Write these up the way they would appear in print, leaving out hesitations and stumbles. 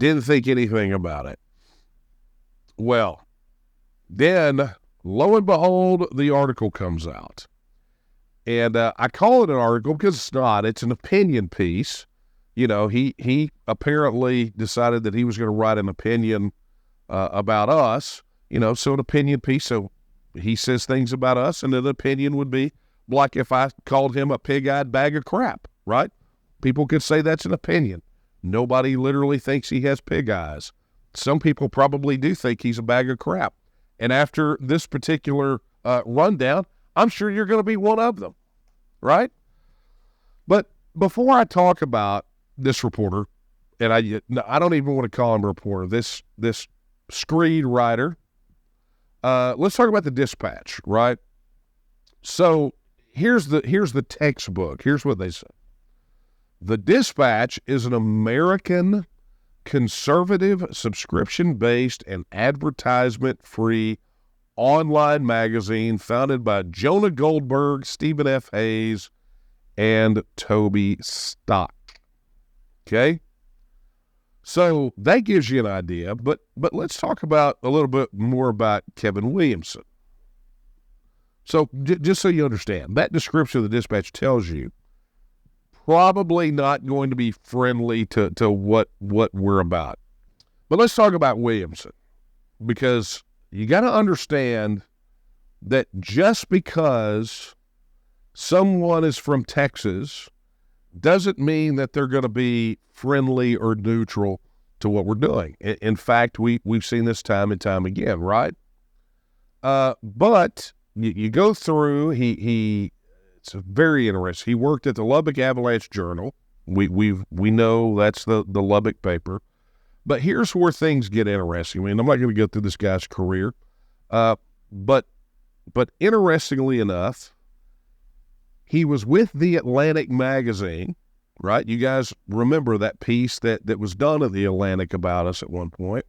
Didn't think anything about it. Well, then, lo and behold, the article comes out. And I call it an article because it's not. It's an opinion piece. You know, he apparently decided that he was going to write an opinion about us. You know, so an opinion piece. So he says things about us, and an opinion would be like if I called him a pig-eyed bag of crap, right? People could say that's an opinion. Nobody literally thinks he has pig eyes. Some people probably do think he's a bag of crap. And after this particular rundown, I'm sure you're going to be one of them, right? But before I talk about this reporter, and I don't even want to call him a reporter, this screed writer, let's talk about the Dispatch, right? So here's the textbook. Here's what they say. The Dispatch is an American conservative, subscription-based, and advertisement-free online magazine founded by Jonah Goldberg, Stephen F. Hayes, and Toby Stock. Okay? So that gives you an idea, but let's talk about a little bit more about Kevin Williamson. So just so you understand, that description of the Dispatch tells you probably not going to be friendly to what we're about. But let's talk about Williamson, because you got to understand that just because someone is from Texas doesn't mean that they're going to be friendly or neutral to what we're doing. In fact, we've seen this time and time again, right? But you go through, it's very interesting. He worked at the Lubbock Avalanche Journal. We know that's the Lubbock paper. But here's where things get interesting. I mean, I'm not going to go through this guy's career. But interestingly enough, he was with the Atlantic magazine, right? You guys remember that piece that was done at the Atlantic about us at one point.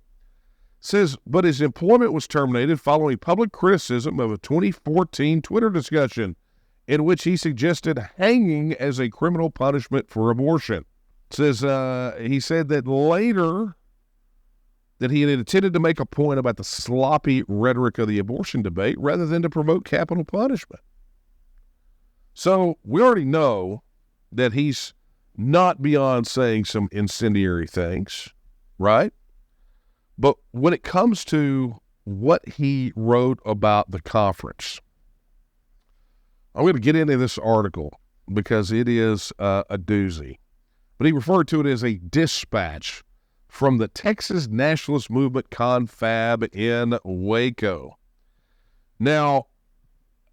It says, but his employment was terminated following public criticism of a 2014 Twitter discussion in which he suggested hanging as a criminal punishment for abortion. It says he said that later that he had intended to make a point about the sloppy rhetoric of the abortion debate rather than to promote capital punishment. So we already know that he's not beyond saying some incendiary things, right? But when it comes to what he wrote about the conference, I'm going to get into this article because it is a doozy. But he referred to it as a dispatch from the Texas Nationalist Movement confab in Waco. Now,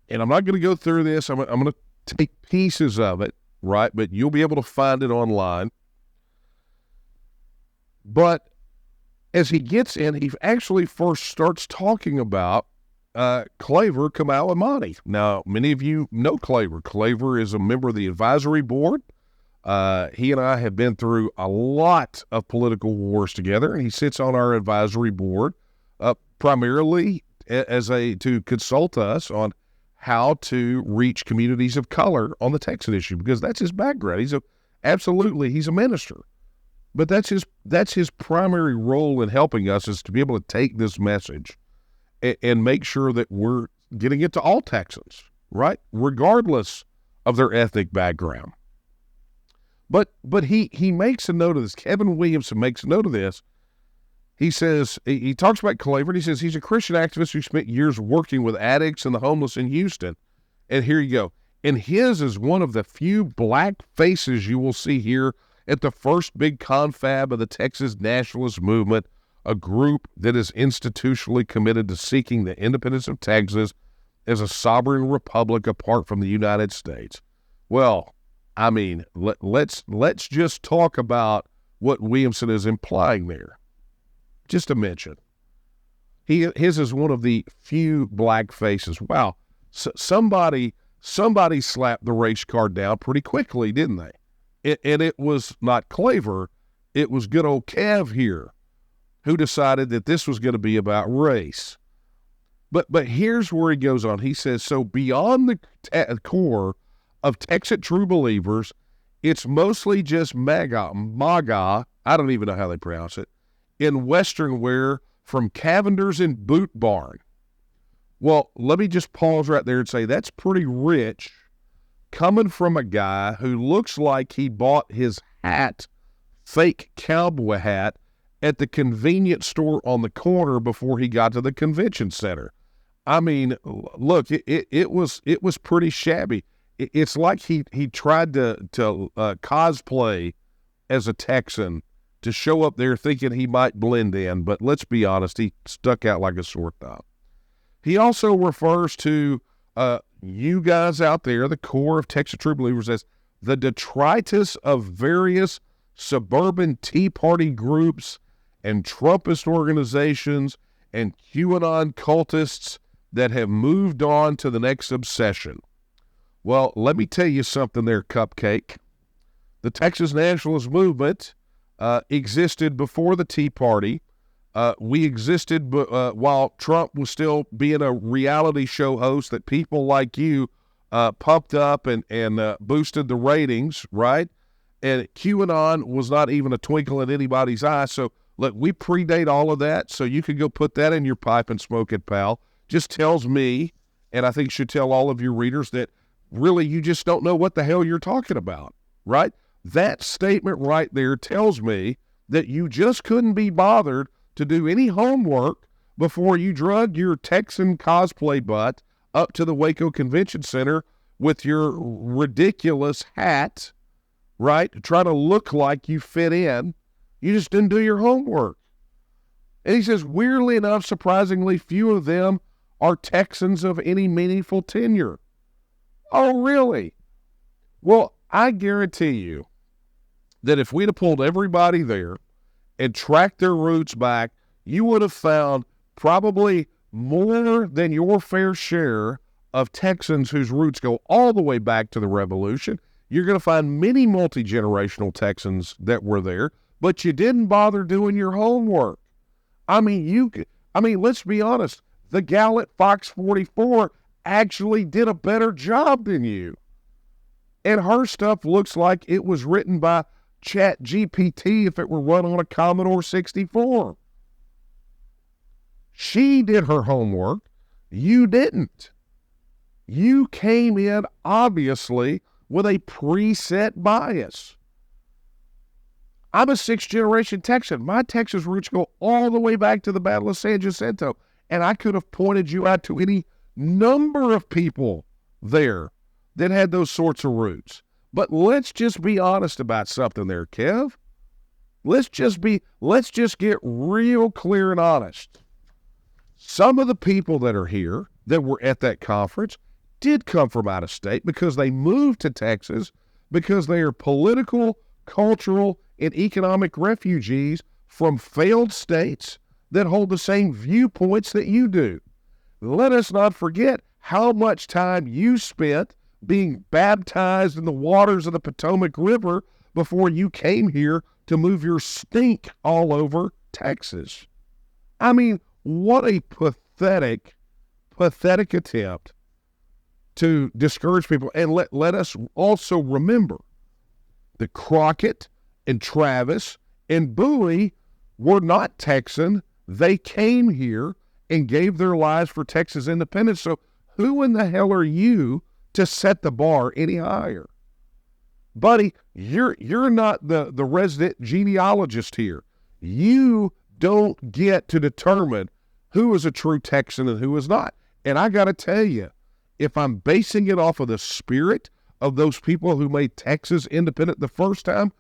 and I'm not going to go through this. I'm going to take pieces of it, right? But you'll be able to find it online. But as he gets in, he actually first starts talking about Claver Kamalamani. Now, many of you know Claver. Claver is a member of the advisory board. He and I have been through a lot of political wars together, and he sits on our advisory board primarily to consult us on how to reach communities of color on the TEXIT issue, because that's his background. He's a minister. But that's his primary role in helping us, is to be able to take this message and make sure that we're getting it to all Texans, right? Regardless of their ethnic background. But he makes a note of this. Kevin Williamson makes a note of this. He says, he talks about Claver, and he says he's a Christian activist who spent years working with addicts and the homeless in Houston. And here you go. And his is one of the few black faces you will see here at the first big confab of the Texas Nationalist Movement, a group that is institutionally committed to seeking the independence of Texas as a sovereign republic apart from the United States. Well, I mean, let's just talk about what Williamson is implying there. Just to mention, his is one of the few black faces. Wow, somebody slapped the race card down pretty quickly, didn't they? And it was not Claver, it was good old Kev here, who decided that this was going to be about race. But here's where he goes on. He says, so beyond the core of TEXIT true believers, it's mostly just MAGA, I don't even know how they pronounce it, in Western wear from Cavender's and Boot Barn. Well, let me just pause right there and say that's pretty rich coming from a guy who looks like he bought his hat, fake cowboy hat, at the convenience store on the corner before he got to the convention center. I mean, look, it was pretty shabby. It's like he tried to cosplay as a Texan to show up there thinking he might blend in, but let's be honest, he stuck out like a sore thumb. He also refers to you guys out there, the core of Texas True Believers, as the detritus of various suburban Tea Party groups and Trumpist organizations and QAnon cultists that have moved on to the next obsession. Well, let me tell you something there, Cupcake. The Texas Nationalist Movement existed before the Tea Party. We existed while Trump was still being a reality show host that people like you pumped up and boosted the ratings, right? And QAnon was not even a twinkle in anybody's eye. So, look, we predate all of that, so you could go put that in your pipe and smoke it, pal. Just tells me, and I think should tell all of your readers, that really you just don't know what the hell you're talking about, right? That statement right there tells me that you just couldn't be bothered to do any homework before you drug your Texan cosplay butt up to the Waco Convention Center with your ridiculous hat, right? To try to look like you fit in. You just didn't do your homework. And he says, weirdly enough, surprisingly, few of them are Texans of any meaningful tenure. Oh, really? Well, I guarantee you that if we'd have pulled everybody there and tracked their roots back, you would have found probably more than your fair share of Texans whose roots go all the way back to the Revolution. You're going to find many multi-generational Texans that were there, but you didn't bother doing your homework. I mean, let's be honest. The gal at Fox 44 actually did a better job than you. And her stuff looks like it was written by ChatGPT if it were run on a Commodore 64. She did her homework. You didn't. You came in, obviously, with a preset bias. I'm a sixth-generation Texan. My Texas roots go all the way back to the Battle of San Jacinto, and I could have pointed you out to any number of people there that had those sorts of roots. But let's just be honest about something there, Kev. Let's just get real clear and honest. Some of the people that are here that were at that conference did come from out of state because they moved to Texas because they are political, cultural, and economic refugees from failed states that hold the same viewpoints that you do. Let us not forget how much time you spent being baptized in the waters of the Potomac River before you came here to move your stink all over Texas. I mean, what a pathetic attempt to discourage people. And let us also remember that Crockett and Travis and Bowie were not Texan. They came here and gave their lives for Texas independence. So who in the hell are you to set the bar any higher? Buddy, you're not the resident genealogist here. You don't get to determine who is a true Texan and who is not. And I got to tell you, if I'm basing it off of the spirit of those people who made Texas independent the first time,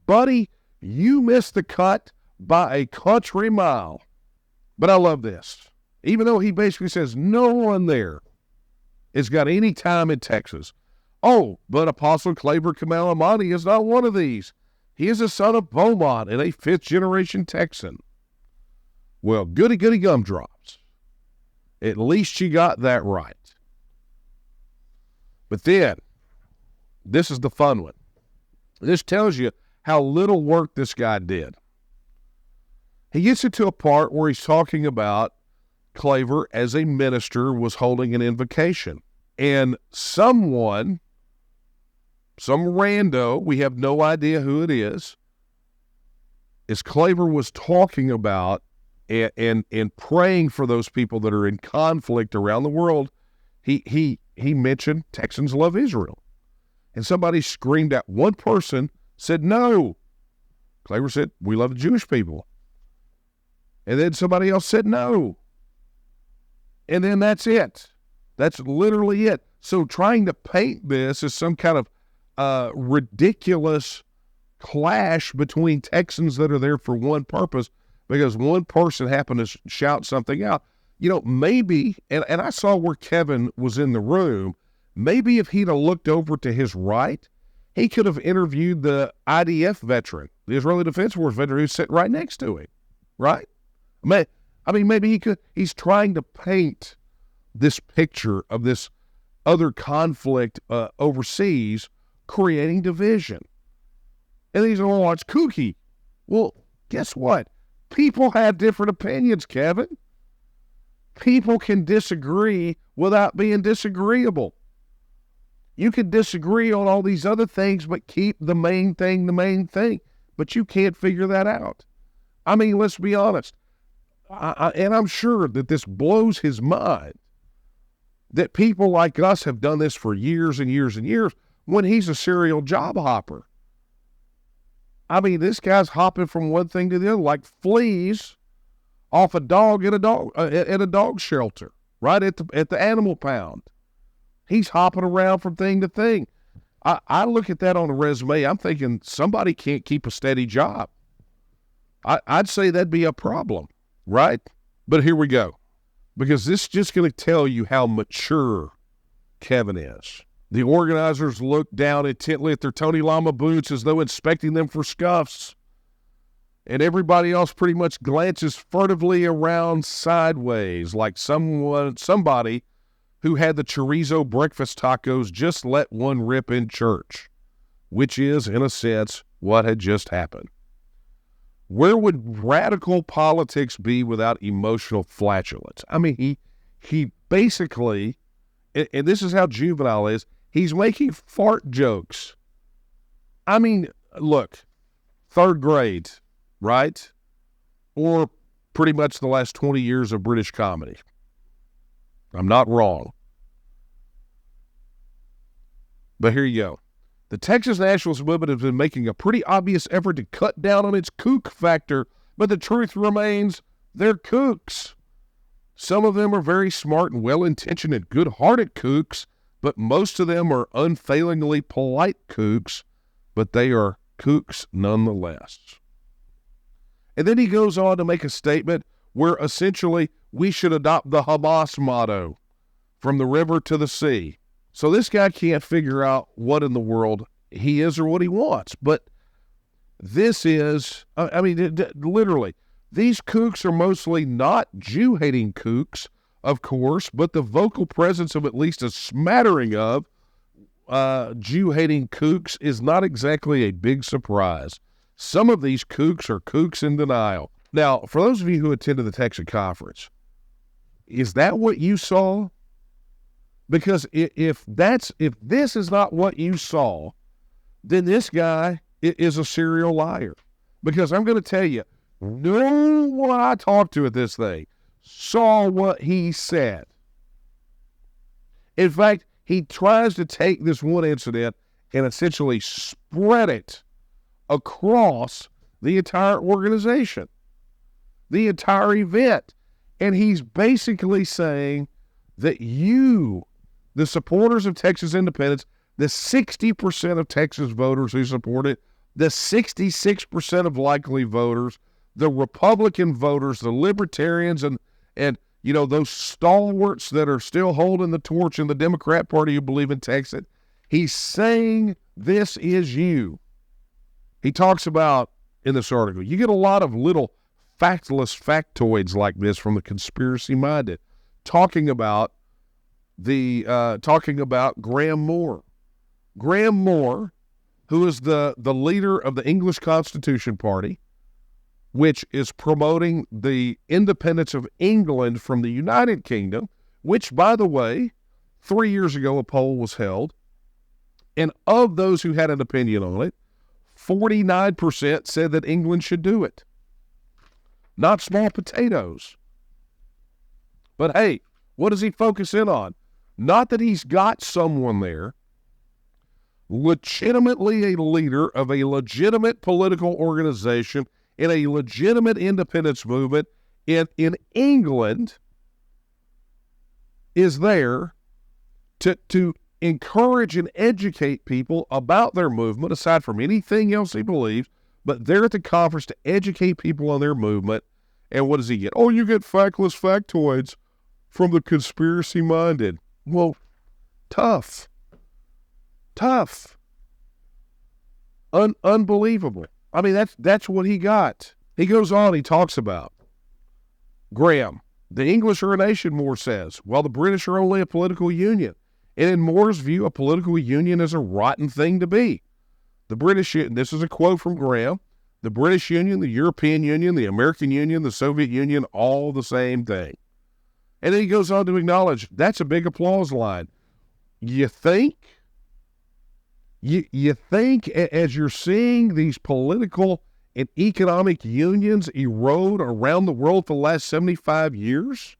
buddy, you missed the cut by a country mile. But I love this. Even though he basically says no one there has got any time in Texas. Oh, but Apostle Claver Kamal Amani is not one of these. He is a son of Beaumont and a fifth-generation Texan. Well, goody gumdrops. At least you got that right. But then, this is the fun one. This tells you how little work this guy did. He gets into a part where he's talking about Claver as a minister was holding an invocation. And someone, some rando, we have no idea who it is as Claver was talking about and praying for those people that are in conflict around the world, he mentioned Texans love Israel. And somebody screamed out, one person said, no. Claver said, we love the Jewish people. And then somebody else said no. And then that's it. That's literally it. So trying to paint this as some kind of ridiculous clash between Texans that are there for one purpose because one person happened to shout something out. Maybe, and I saw where Kevin was in the room, maybe if he'd have looked over to his right, he could have interviewed the IDF veteran, the Israeli Defense Force veteran who's sitting right next to him, right? Maybe he could. He's trying to paint this picture of this other conflict overseas, creating division. And he's going, oh, it's kooky. Well, guess what? People have different opinions, Kevin. People can disagree without being disagreeable. You can disagree on all these other things, but keep the main thing the main thing. But you can't figure that out. Let's be honest. And I'm sure that this blows his mind that people like us have done this for years and years and years when he's a serial job hopper. This guy's hopping from one thing to the other like fleas off a dog at a dog shelter, right at the animal pound. He's hopping around from thing to thing. I look at that on a resume. I'm thinking somebody can't keep a steady job. I'd say that'd be a problem, right? But here we go. Because this is just going to tell you how mature Kevin is. The organizers look down intently at their Tony Lama boots as though inspecting them for scuffs. And everybody else pretty much glances furtively around sideways like somebody who had the chorizo breakfast tacos just let one rip in church, which is, in a sense, what had just happened. Where would radical politics be without emotional flatulence? He basically, and this is how juvenile is, he's making fart jokes. Look, third grade, right? Or pretty much the last 20 years of British comedy. I'm not wrong. But here you go. The Texas Nationalist Movement has been making a pretty obvious effort to cut down on its kook factor, but the truth remains they're kooks. Some of them are very smart and well-intentioned and good-hearted kooks, but most of them are unfailingly polite kooks, but they are kooks nonetheless. And then he goes on to make a statement where essentially we should adopt the Hamas motto, from the river to the sea. So this guy can't figure out what in the world he is or what he wants. But this is, literally, these kooks are mostly not Jew-hating kooks, of course, but the vocal presence of at least a smattering of Jew-hating kooks is not exactly a big surprise. Some of these kooks are kooks in denial. Now, for those of you who attended the TEXIT conference, is that what you saw? Because if this is not what you saw, then this guy is a serial liar. Because I'm going to tell you, no one I talked to at this thing saw what he said. In fact, he tries to take this one incident and essentially spread it across the entire organization, the entire event. And he's basically saying that you, the supporters of Texas independence, the 60% of Texas voters who support it, the 66% of likely voters, the Republican voters, the libertarians, and those stalwarts that are still holding the torch in the Democrat Party who believe in TEXIT, he's saying this is you. He talks about, in this article, you get a lot of little factless factoids like this from the conspiracy-minded, talking about Graham Moore. Graham Moore, who is the leader of the English Constitution Party, which is promoting the independence of England from the United Kingdom, which, by the way, 3 years ago a poll was held, and of those who had an opinion on it, 49% said that England should do it. Not small potatoes. But hey, what does he focus in on? Not that he's got someone there, legitimately a leader of a legitimate political organization in a legitimate independence movement in England is there to encourage and educate people about their movement, aside from anything else he believes, but they're at the conference to educate people on their movement. And what does he get? Oh, you get factless factoids from the conspiracy-minded. Well, tough. Unbelievable. I mean, that's what he got. He goes on, he talks about Graham. The English are a nation, Moore says, while the British are only a political union. And in Moore's view, a political union is a rotten thing to be. The British, this is a quote from Graham, the British Union, the European Union, the American Union, the Soviet Union, all the same thing. And then he goes on to acknowledge, that's a big applause line. You think as you're seeing these political and economic unions erode around the world for the last 75 years,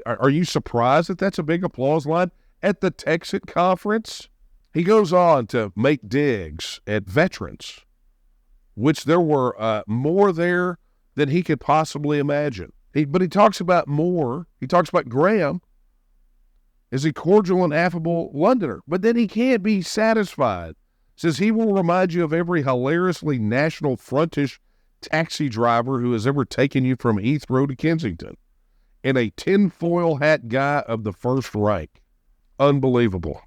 are you surprised that that's a big applause line at the TEXIT conference? He goes on to make digs at veterans, which there were more there than he could possibly imagine. But he talks about Moore, he talks about Graham as a cordial and affable Londoner, but then he can't be satisfied. Says he will remind you of every hilariously national frontish taxi driver who has ever taken you from Heathrow to Kensington, and a tinfoil hat guy of the first rank. Unbelievable.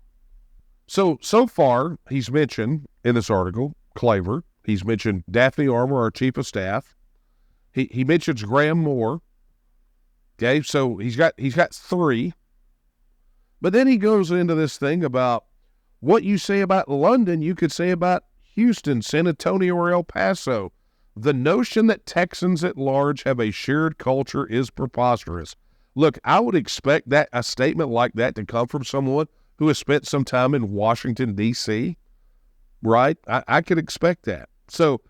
So far, he's mentioned in this article, Claver. He's mentioned Daphne Armour, our chief of staff. He mentions Graham Moore. Okay, so he's got three. But then he goes into this thing about what you say about London, you could say about Houston, San Antonio, or El Paso. The notion that Texans at large have a shared culture is preposterous. Look, I would expect that a statement like that to come from someone who has spent some time in Washington, D.C., right? I could expect that. So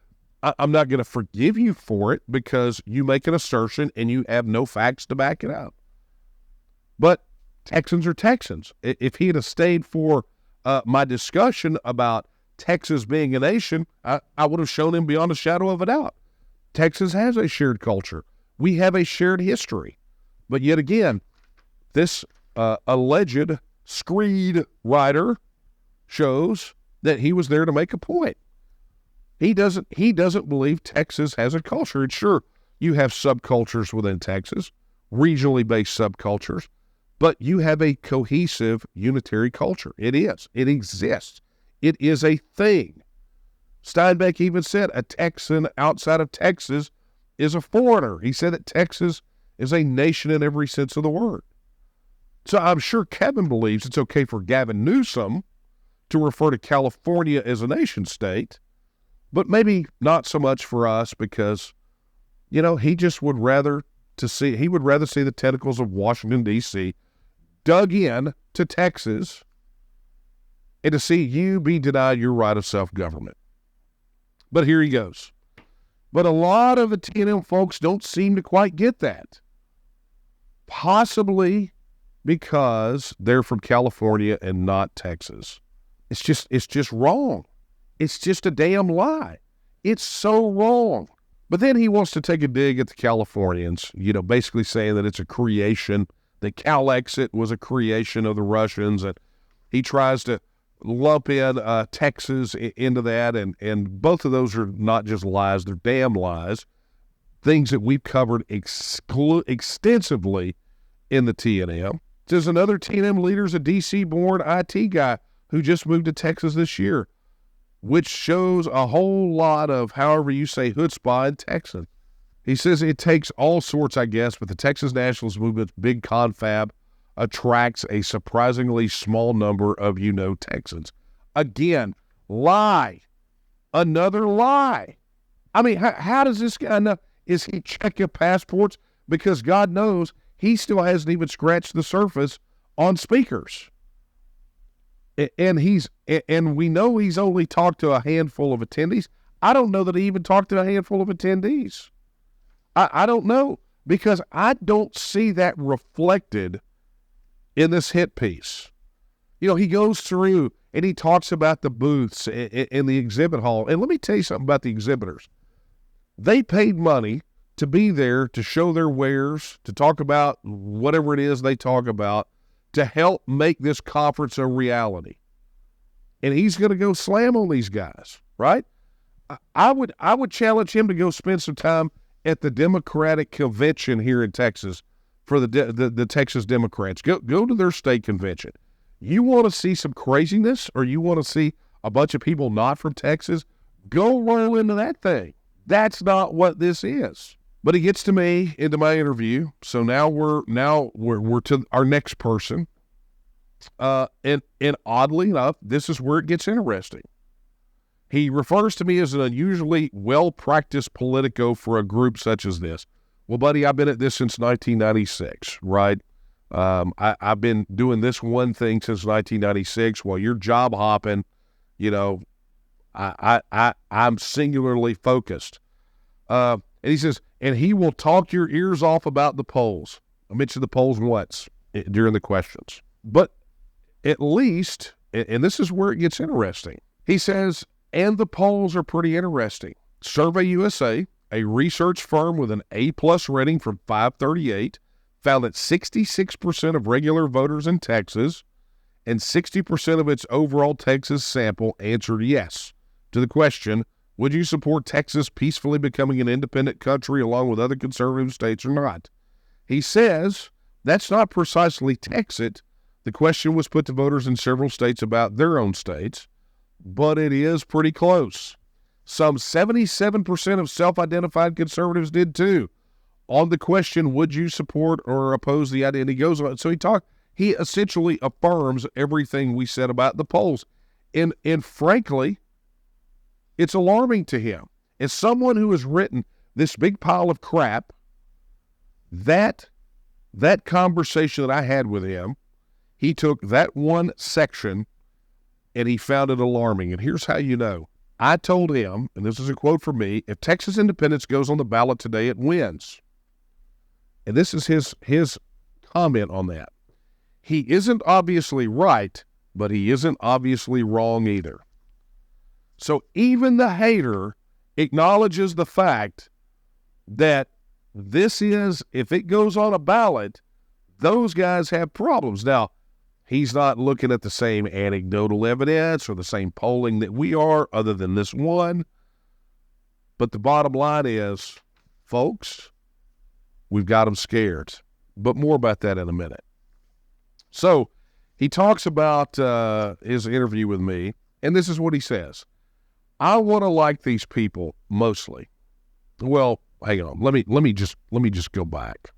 I'm not going to forgive you for it because you make an assertion and you have no facts to back it up. But Texans are Texans. If he had stayed for my discussion about Texas being a nation, I would have shown him beyond a shadow of a doubt. Texas has a shared culture. We have a shared history. But yet again, this alleged screed writer shows that he was there to make a point. He doesn't believe Texas has a culture. And sure, you have subcultures within Texas, regionally based subcultures, but you have a cohesive unitary culture. It exists. It is a thing. Steinbeck even said a Texan outside of Texas is a foreigner. He said that Texas is a nation in every sense of the word. So I'm sure Kevin believes it's okay for Gavin Newsom to refer to California as a nation state, but maybe not so much for us because, he just would rather see the tentacles of Washington, D.C. dug in to Texas and to see you be denied your right of self-government. But here he goes. But a lot of the TNM folks don't seem to quite get that. Possibly because they're from California and not Texas. It's just wrong. It's just a damn lie. It's so wrong. But then he wants to take a dig at the Californians, basically saying that it's a creation, that CalExit was a creation of the Russians, and he tries to lump in Texas into that, and both of those are not just lies, they're damn lies, things that we've covered extensively in the TNM. There's another TNM leader is a D.C.-born IT guy who just moved to Texas this year, which shows a whole lot of, however you say, chutzpah in Texan. He says it takes all sorts, I guess, but the Texas nationalist movement's big confab attracts a surprisingly small number of Texans. Again, lie. Another lie. I mean, how does this guy know? Is he checking passports? Because God knows he still hasn't even scratched the surface on speakers. And we know he's only talked to a handful of attendees. I don't know that he even talked to a handful of attendees. I don't know, because I don't see that reflected in this hit piece. You know, he goes through and he talks about the booths in the exhibit hall. And let me tell you something about the exhibitors. They paid money to be there, to show their wares, to talk about whatever it is they talk about, to help make this conference a reality. And he's going to go slam on these guys, right? I would challenge him to go spend some time at the Democratic convention here in Texas for the Texas Democrats. Go to their state convention. You want to see some craziness, or you want to see a bunch of people not from Texas? Go roll into that thing. That's not what this is. But he gets to me into my interview. So now we're to our next person. And oddly enough, this is where it gets interesting. He refers to me as an unusually well-practiced politico for a group such as this. Well, buddy, I've been at this since 1996, right? I've been doing this one thing since 1996. While you're job hopping, you know, I'm singularly focused. And he says, and he will talk your ears off about the polls. I mentioned the polls once during the questions. But at least, and this is where it gets interesting, he says, and the polls are pretty interesting. Survey USA, a research firm with an A-plus rating from 538, found that 66% of regular voters in Texas and 60% of its overall Texas sample answered yes to the question, would you support Texas peacefully becoming an independent country along with other conservative states or not? He says that's not precisely TEXIT. The question was put to voters in several states about their own states, but it is pretty close. Some 77% of self-identified conservatives did too. On the question, would you support or oppose the idea? And he goes on. So he essentially affirms everything we said about the polls. And frankly, it's alarming to him. As someone who has written this big pile of crap, that conversation that I had with him, he took that one section and he found it alarming. And here's how you know. I told him, and this is a quote from me, if Texas independence goes on the ballot today, it wins. And this is his comment on that. He isn't obviously right, but he isn't obviously wrong either. So even the hater acknowledges the fact that this is, if it goes on a ballot, those guys have problems. Now, he's not looking at the same anecdotal evidence or the same polling that we are, other than this one. But the bottom line is, folks, we've got them scared. But more about that in a minute. So he talks about his interview with me, and this is what he says. I want to like these people mostly. Well, hang on. Let me just go back.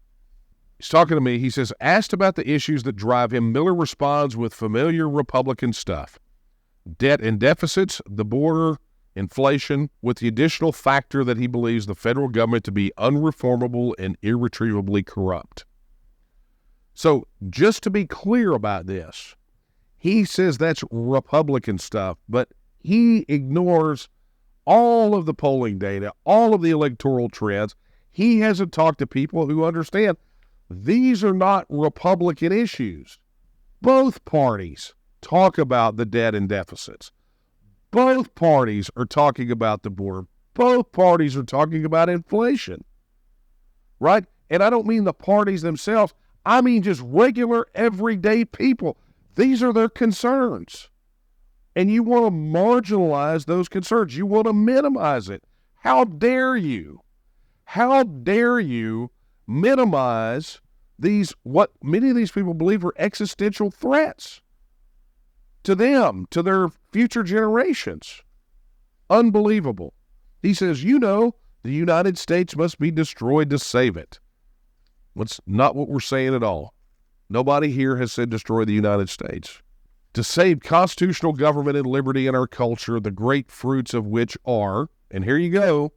He's talking to me. He says, asked about the issues that drive him, Miller responds with familiar Republican stuff. Debt and deficits, the border, inflation, with the additional factor that he believes the federal government to be unreformable and irretrievably corrupt. So just to be clear about this, he says that's Republican stuff, but he ignores all of the polling data, all of the electoral trends. He hasn't talked to people who understand these are not Republican issues. Both parties talk about the debt and deficits. Both parties are talking about the border. Both parties are talking about inflation, right? And I don't mean the parties themselves. I mean just regular, everyday people. These are their concerns. And you want to marginalize those concerns. You want to minimize it. How dare you? How dare you minimize these, what many of these people believe are existential threats to them, to their future generations? Unbelievable. He says, the United States must be destroyed to save it. That's not what we're saying at all. Nobody here has said destroy the United States. To save constitutional government and liberty in our culture, the great fruits of which are, and here you go,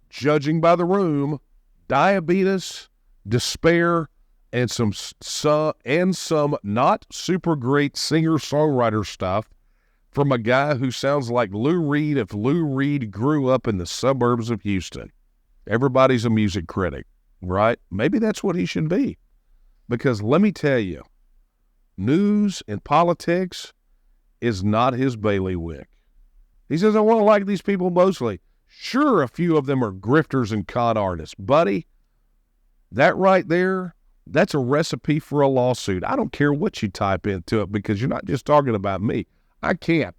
judging by the room, diabetes, despair, and some not super great singer-songwriter stuff from a guy who sounds like Lou Reed if Lou Reed grew up in the suburbs of Houston. Everybody's a music critic, right? Maybe that's what he should be. Because let me tell you, news and politics is not his bailiwick. He says, I want to like these people mostly. Sure, a few of them are grifters and con artists. Buddy, that right there, that's a recipe for a lawsuit. I don't care what you type into it because you're not just talking about me. I can't.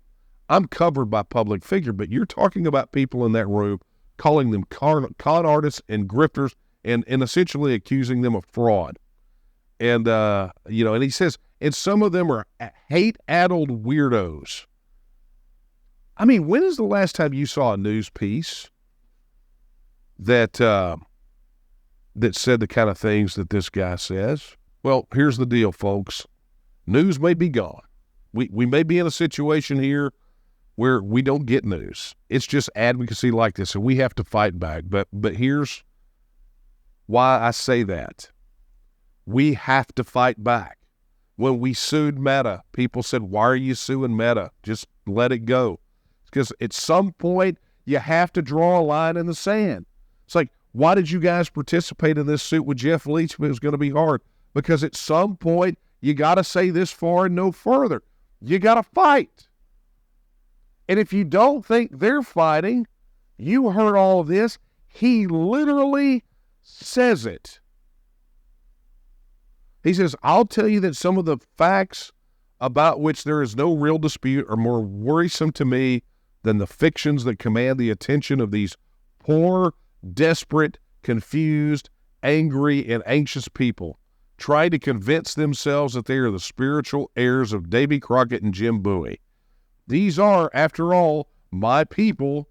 I'm covered by public figure, but you're talking about people in that room, calling them con artists and grifters and essentially accusing them of fraud. And, and he says, and some of them are hate-addled weirdos. I mean, when is the last time you saw a news piece that said the kind of things that this guy says? Well, here's the deal, folks. News may be gone. We may be in a situation here where we don't get news. It's just advocacy like this, and we have to fight back. But here's why I say that. We have to fight back. When we sued Meta, people said, why are you suing Meta? Just let it go. Because at some point, you have to draw a line in the sand. It's like, why did you guys participate in this suit with Jeff Leach if it was going to be hard? Because at some point, you got to say this far and no further. You got to fight. And if you don't think they're fighting, you heard all of this. He literally says it. He says, I'll tell you that some of the facts about which there is no real dispute are more worrisome to me than the fictions that command the attention of these poor, desperate, confused, angry, and anxious people, trying to convince themselves that they are the spiritual heirs of Davy Crockett and Jim Bowie. These are, after all, my people,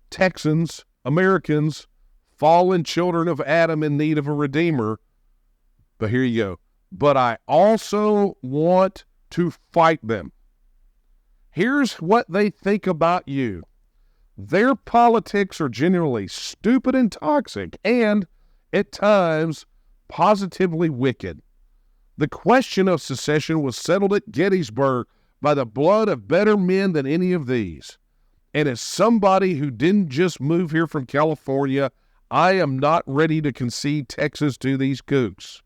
Texans, Americans, fallen children of Adam in need of a redeemer. But here you go. But I also want to fight them. Here's what they think about you. Their politics are generally stupid and toxic and, at times, positively wicked. The question of secession was settled at Gettysburg by the blood of better men than any of these. And as somebody who didn't just move here from California, I am not ready to concede Texas to these kooks.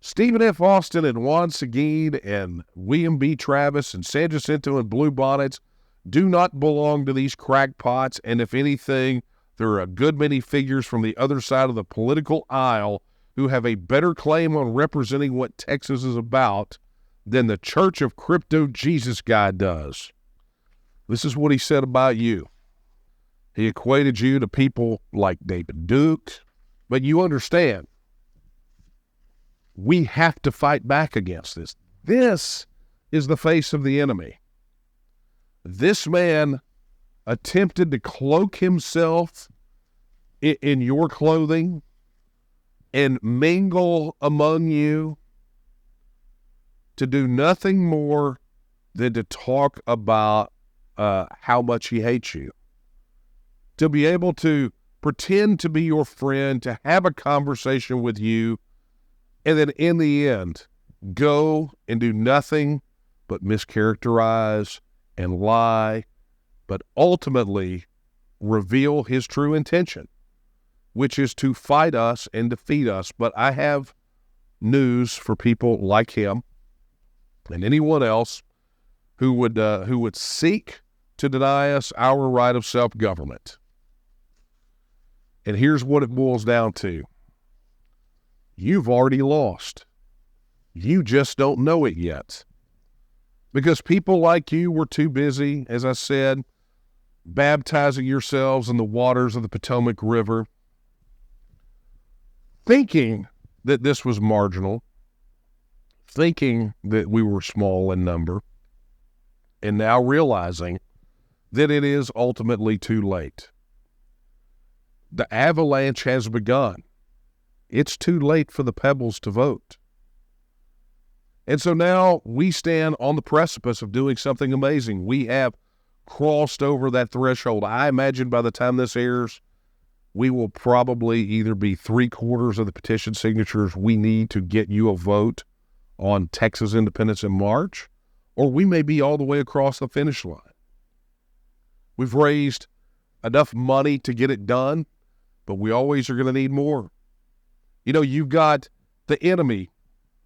Stephen F. Austin and Juan Seguin and William B. Travis and San Jacinto and Blue Bonnets do not belong to these crackpots, and if anything, there are a good many figures from the other side of the political aisle who have a better claim on representing what Texas is about than the Church of Crypto Jesus guy does. This is what he said about you. He equated you to people like David Duke, but you understand, we have to fight back against this. This is the face of the enemy. This man attempted to cloak himself in your clothing and mingle among you to do nothing more than to talk about how much he hates you. To be able to pretend to be your friend, to have a conversation with you, and then in the end, go and do nothing but mischaracterize and lie, but ultimately reveal his true intention, which is to fight us and defeat us. But I have news for people like him and anyone else who would seek to deny us our right of self-government. And here's what it boils down to. You've already lost. You just don't know it yet. Because people like you were too busy, as I said, baptizing yourselves in the waters of the Potomac River, thinking that this was marginal, thinking that we were small in number, and now realizing that it is ultimately too late. The avalanche has begun. It's too late for the pebbles to vote. And so now we stand on the precipice of doing something amazing. We have crossed over that threshold. I imagine by the time this airs, we will probably either be 3/4 of the petition signatures we need to get you a vote on Texas independence in March, or we may be all the way across the finish line. We've raised enough money to get it done, but we always are going to need more. You know, you've got the enemy,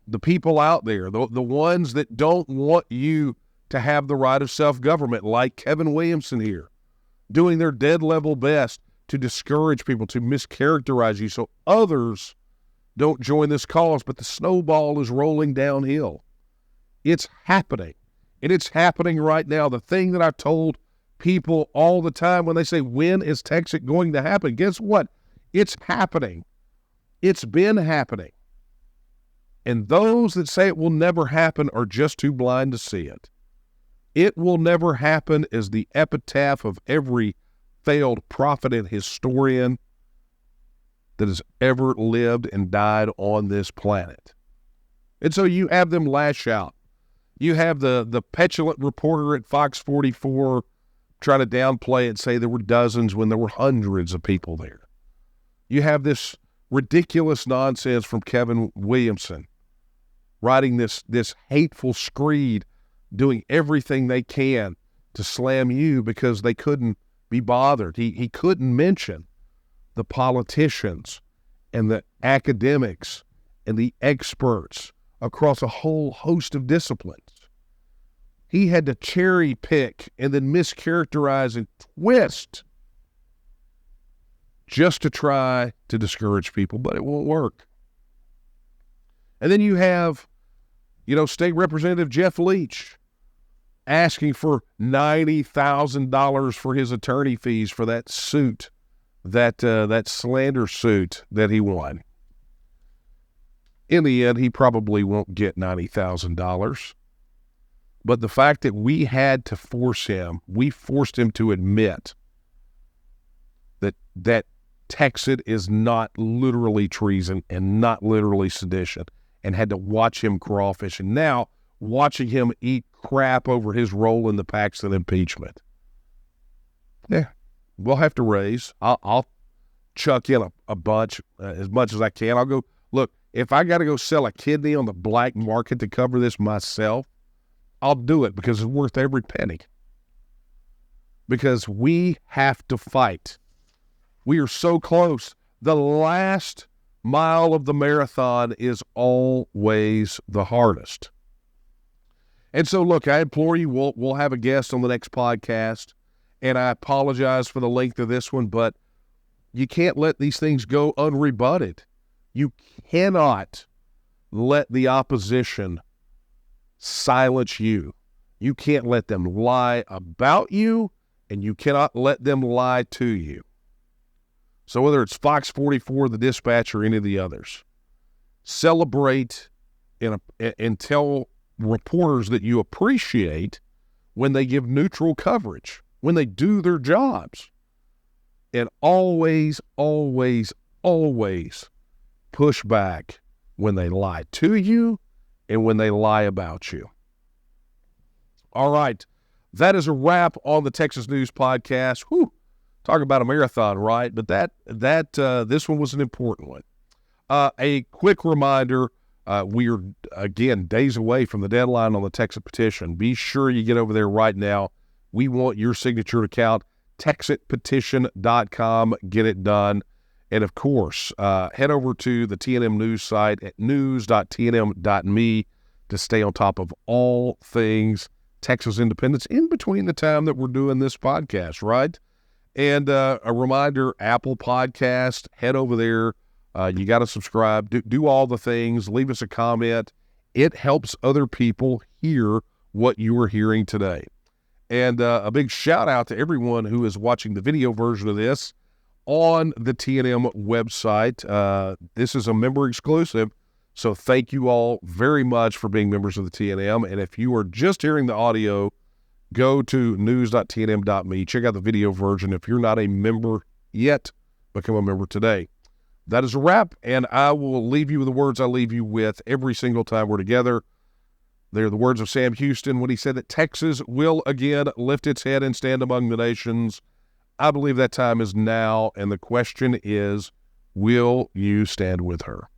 the people out there, the ones that don't want you to have the right of self-government, like Kevin Williamson here, doing their dead level best to discourage people, to mischaracterize you so others don't join this cause. But the snowball is rolling downhill. It's happening, and it's happening right now. The thing that I told people all the time when they say, when is TEXIT going to happen? Guess what? It's happening. It's been happening. And those that say it will never happen are just too blind to see it. It will never happen is the epitaph of every failed prophet and historian that has ever lived and died on this planet. And so you have them lash out. You have the petulant reporter at Fox 44 try to downplay it and say there were dozens when there were hundreds of people there. You have this ridiculous nonsense from Kevin Williamson writing this hateful screed, doing everything they can to slam you because they couldn't be bothered. He couldn't mention the politicians and the academics and the experts across a whole host of disciplines. He had to cherry pick and then mischaracterize and twist just to try to discourage people, but it won't work. And then you have, State Representative Jeff Leach asking for $90,000 for his attorney fees for that suit, that slander suit that he won. In the end, he probably won't get $90,000. But the fact that we had to forced him to admit that TEXIT is not literally treason and not literally sedition, and had to watch him crawfish, and now watching him eat crap over his role in the Paxton impeachment. Yeah, we'll have to raise. I'll chuck in a bunch, as much as I can. I'll go, look, if I got to go sell a kidney on the black market to cover this myself, I'll do it because it's worth every penny. Because we have to fight. We are so close. The last mile of the marathon is always the hardest. And so, look, I implore you, we'll have a guest on the next podcast, and I apologize for the length of this one, but you can't let these things go unrebutted. You cannot let the opposition silence you. You can't let them lie about you, and you cannot let them lie to you. So whether it's Fox 44, The Dispatch, or any of the others, celebrate and tell reporters that you appreciate when they give neutral coverage, when they do their jobs. And always, always, always push back when they lie to you and when they lie about you. All right. That is a wrap on the Texas News Podcast. Whew. Talk about a marathon, right? But this one was an important one. A quick reminder, we are, again, days away from the deadline on the TEXIT petition. Be sure you get over there right now. We want your signature to count. TEXITpetition.com. Get it done. And, of course, head over to the TNM News site at news.tnm.me to stay on top of all things Texas independence in between the time that we're doing this podcast, right? And a reminder, Apple Podcast, head over there. You got to subscribe. Do all the things. Leave us a comment. It helps other people hear what you are hearing today. And a big shout out to everyone who is watching the video version of this on the TNM website. This is a member exclusive, so thank you all very much for being members of the TNM. And if you are just hearing the audio, go to news.tnm.me. Check out the video version. If you're not a member yet, become a member today. That is a wrap, and I will leave you with the words I leave you with every single time we're together. They're the words of Sam Houston when he said that Texas will again lift its head and stand among the nations. I believe that time is now, and the question is, will you stand with her?